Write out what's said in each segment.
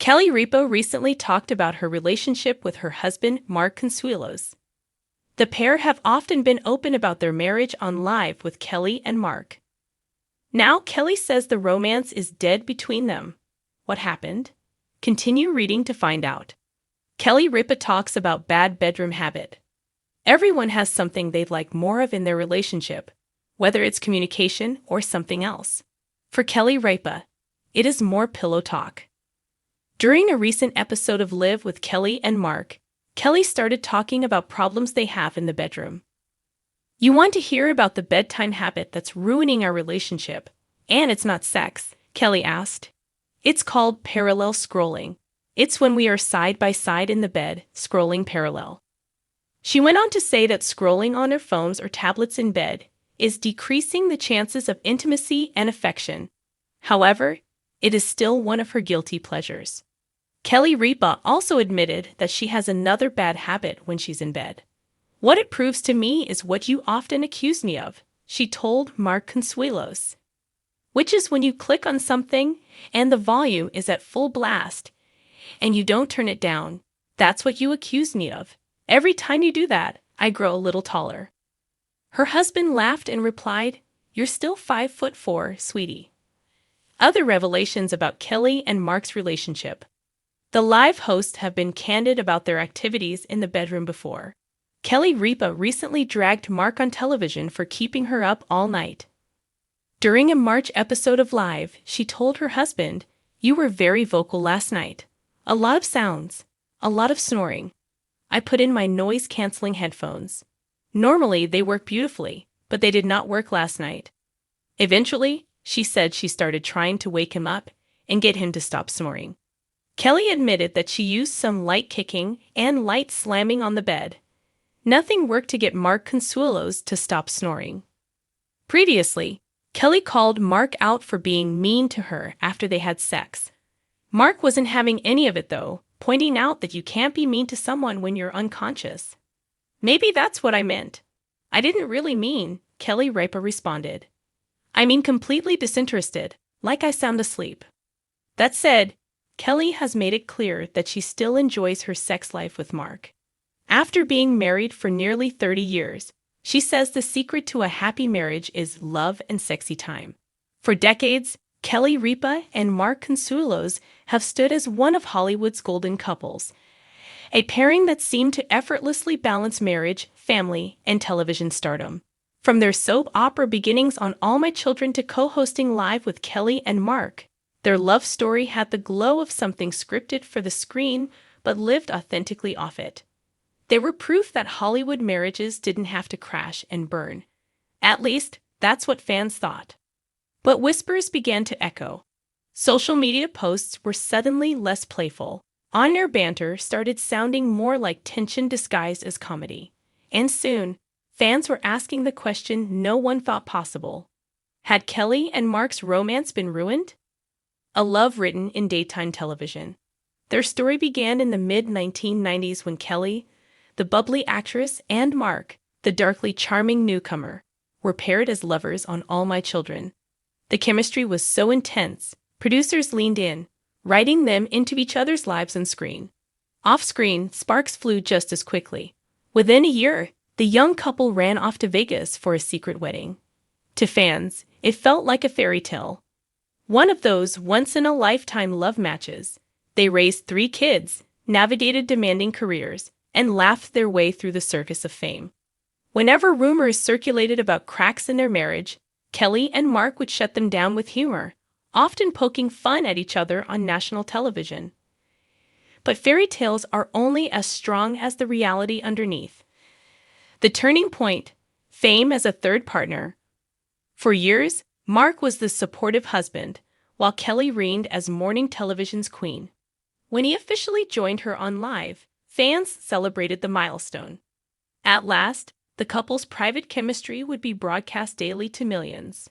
Ripa recently talked about her relationship with her husband, Mark Consuelos. The pair have often been open about their marriage on Live with Kelly and Mark. Now, Kelly says the romance is dead between them. What happened? Continue reading to find out. Ripa talks about bad bedroom habit. Everyone has something they'd like more of in their relationship, whether it's communication or something else. For Ripa, it is more pillow talk. During a recent episode of Live with Kelly and Mark, Kelly started talking about problems they have in the bedroom. You want to hear about the bedtime habit that's ruining our relationship, and it's not sex, Kelly asked. It's called parallel scrolling. It's when we are side by side in the bed, scrolling parallel. She went on to say that scrolling on our phones or tablets in bed is decreasing the chances of intimacy and affection. However, it is still one of her guilty pleasures. Ripa also admitted that she has another bad habit when she's in bed. What it proves to me is what you often accuse me of, she told Mark Consuelos. Which is when you click on something and the volume is at full blast and you don't turn it down. That's what you accuse me of. Every time you do that, I grow a little taller. Her husband laughed and replied, "You're still 5'4", sweetie." Other revelations about Kelly and Mark's relationship. The Live hosts have been candid about their activities in the bedroom before. Ripa recently dragged Mark on television for keeping her up all night. During a March episode of Live, she told her husband, "You were very vocal last night. A lot of sounds, a lot of snoring. I put in my noise-canceling headphones. Normally, they work beautifully, but they did not work last night." Eventually, she said she started trying to wake him up and get him to stop snoring. Kelly admitted that she used some light kicking and light slamming on the bed. Nothing worked to get Mark Consuelos to stop snoring. Previously, Kelly called Mark out for being mean to her after they had sex. Mark wasn't having any of it though, pointing out that you can't be mean to someone when you're unconscious. "Maybe that's what I meant. I didn't really mean," Ripa responded. "I mean completely disinterested, like I sound asleep." That said, Kelly has made it clear that she still enjoys her sex life with Mark. After being married for nearly 30 years, she says the secret to a happy marriage is love and sexy time. For decades, Ripa and Mark Consuelos have stood as one of Hollywood's golden couples, a pairing that seemed to effortlessly balance marriage, family, and television stardom. From their soap opera beginnings on All My Children to co-hosting Live with Kelly and Mark, their love story had the glow of something scripted for the screen but lived authentically off it. They were proof that Hollywood marriages didn't have to crash and burn. At least, that's what fans thought. But whispers began to echo. Social media posts were suddenly less playful. On-air banter started sounding more like tension disguised as comedy. And soon, fans were asking the question no one thought possible. Had Kelly and Mark's romance been ruined? A love written in daytime television. Their story began in the mid-1990s when Kelly, the bubbly actress, and Mark, the darkly charming newcomer, were paired as lovers on All My Children. The chemistry was so intense, producers leaned in, writing them into each other's lives on screen. Off-screen, sparks flew just as quickly. Within a year, the young couple ran off to Vegas for a secret wedding. To fans, it felt like a fairy tale. One of those once-in-a-lifetime love matches. They raised 3 kids, navigated demanding careers, and laughed their way through the circus of fame. Whenever rumors circulated about cracks in their marriage, Kelly and Mark would shut them down with humor, often poking fun at each other on national television. But fairy tales are only as strong as the reality underneath. The turning point, fame as a third partner. For years, Mark was the supportive husband, while Kelly reigned as morning television's queen. When he officially joined her on Live, fans celebrated the milestone. At last, the couple's private chemistry would be broadcast daily to millions.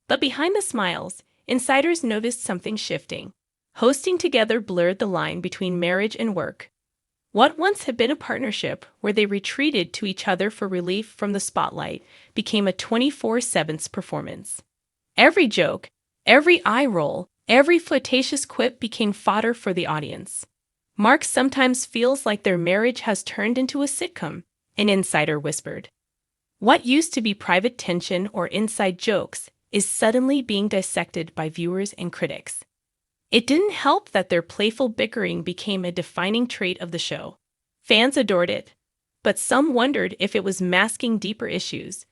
But behind the smiles, insiders noticed something shifting. Hosting together blurred the line between marriage and work. What once had been a partnership where they retreated to each other for relief from the spotlight became a 24/7 performance. Every joke, every eye roll, Every flirtatious quip became fodder for the audience. Mark sometimes feels like their marriage has turned into a sitcom, an insider whispered. What used to be private tension or inside jokes is suddenly being dissected by viewers and critics. It didn't help that their playful bickering became a defining trait of the show. Fans adored it, but some wondered if it was masking deeper issues.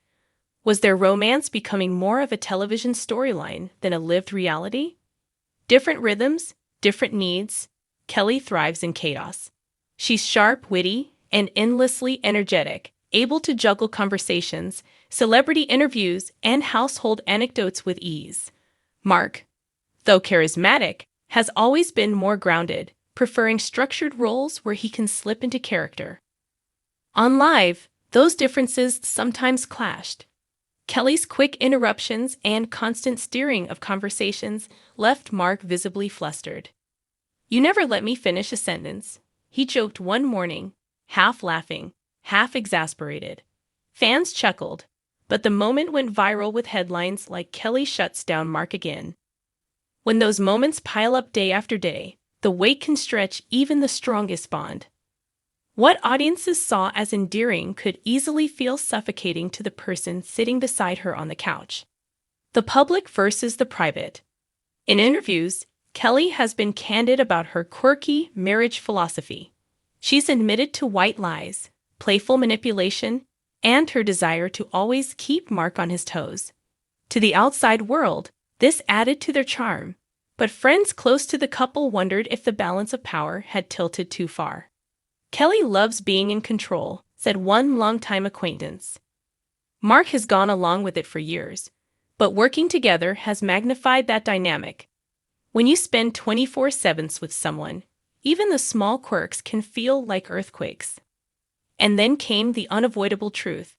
Was their romance becoming more of a television storyline than a lived reality? Different rhythms, different needs. Kelly thrives in chaos. She's sharp, witty, and endlessly energetic, able to juggle conversations, celebrity interviews, and household anecdotes with ease. Mark, though charismatic, has always been more grounded, preferring structured roles where he can slip into character. On Live, those differences sometimes clashed. Kelly's quick interruptions and constant steering of conversations left Mark visibly flustered. "You never let me finish a sentence," he joked one morning, half laughing, half exasperated. Fans chuckled, but the moment went viral with headlines like "Kelly shuts down Mark again." When those moments pile up day after day, the weight can stretch even the strongest bond. What audiences saw as endearing could easily feel suffocating to the person sitting beside her on the couch. The public versus the private. In interviews, Kelly has been candid about her quirky marriage philosophy. She's admitted to white lies, playful manipulation, and her desire to always keep Mark on his toes. To the outside world, this added to their charm, but friends close to the couple wondered if the balance of power had tilted too far. "Kelly loves being in control," said one longtime acquaintance. Mark has gone along with it for years, but working together has magnified that dynamic. When you spend 24/7 with someone, even the small quirks can feel like earthquakes. And then came the unavoidable truth.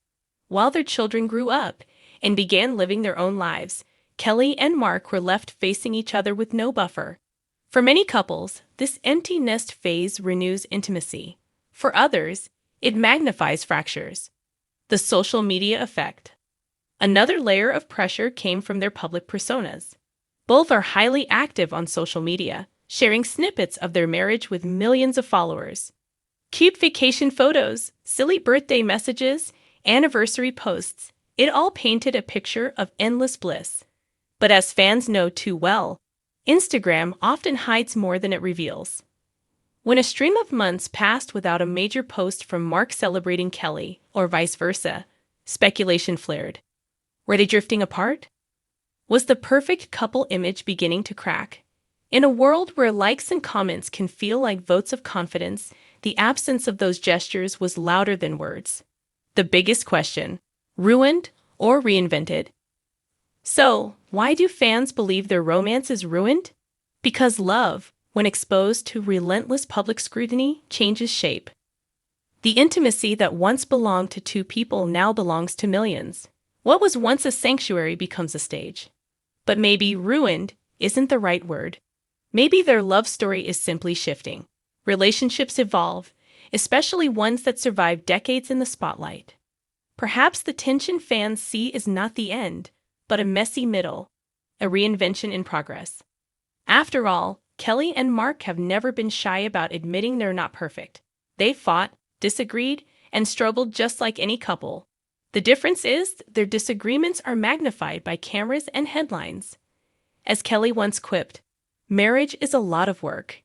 While their children grew up and began living their own lives, Kelly and Mark were left facing each other with no buffer. For many couples, this empty nest phase renews intimacy. For others, it magnifies fractures. The social media effect. Another layer of pressure came from their public personas. Both are highly active on social media, sharing snippets of their marriage with millions of followers. Cute vacation photos, silly birthday messages, anniversary posts, it all painted a picture of endless bliss. But as fans know too well, Instagram often hides more than it reveals. When a stream of months passed without a major post from Mark celebrating Kelly, or vice versa, speculation flared. Were they drifting apart? Was the perfect couple image beginning to crack? In a world where likes and comments can feel like votes of confidence, the absence of those gestures was louder than words. The biggest question: ruined or reinvented? So, why do fans believe their romance is ruined? Because love, when exposed to relentless public scrutiny, changes shape. The intimacy that once belonged to two people now belongs to millions. What was once a sanctuary becomes a stage. But maybe ruined isn't the right word. Maybe their love story is simply shifting. Relationships evolve, especially ones that survive decades in the spotlight. Perhaps the tension fans see is not the end, but a messy middle, a reinvention in progress. After all, Kelly and Mark have never been shy about admitting they're not perfect. They fought, disagreed, and struggled just like any couple. The difference is their disagreements are magnified by cameras and headlines. As Kelly once quipped, "Marriage is a lot of work,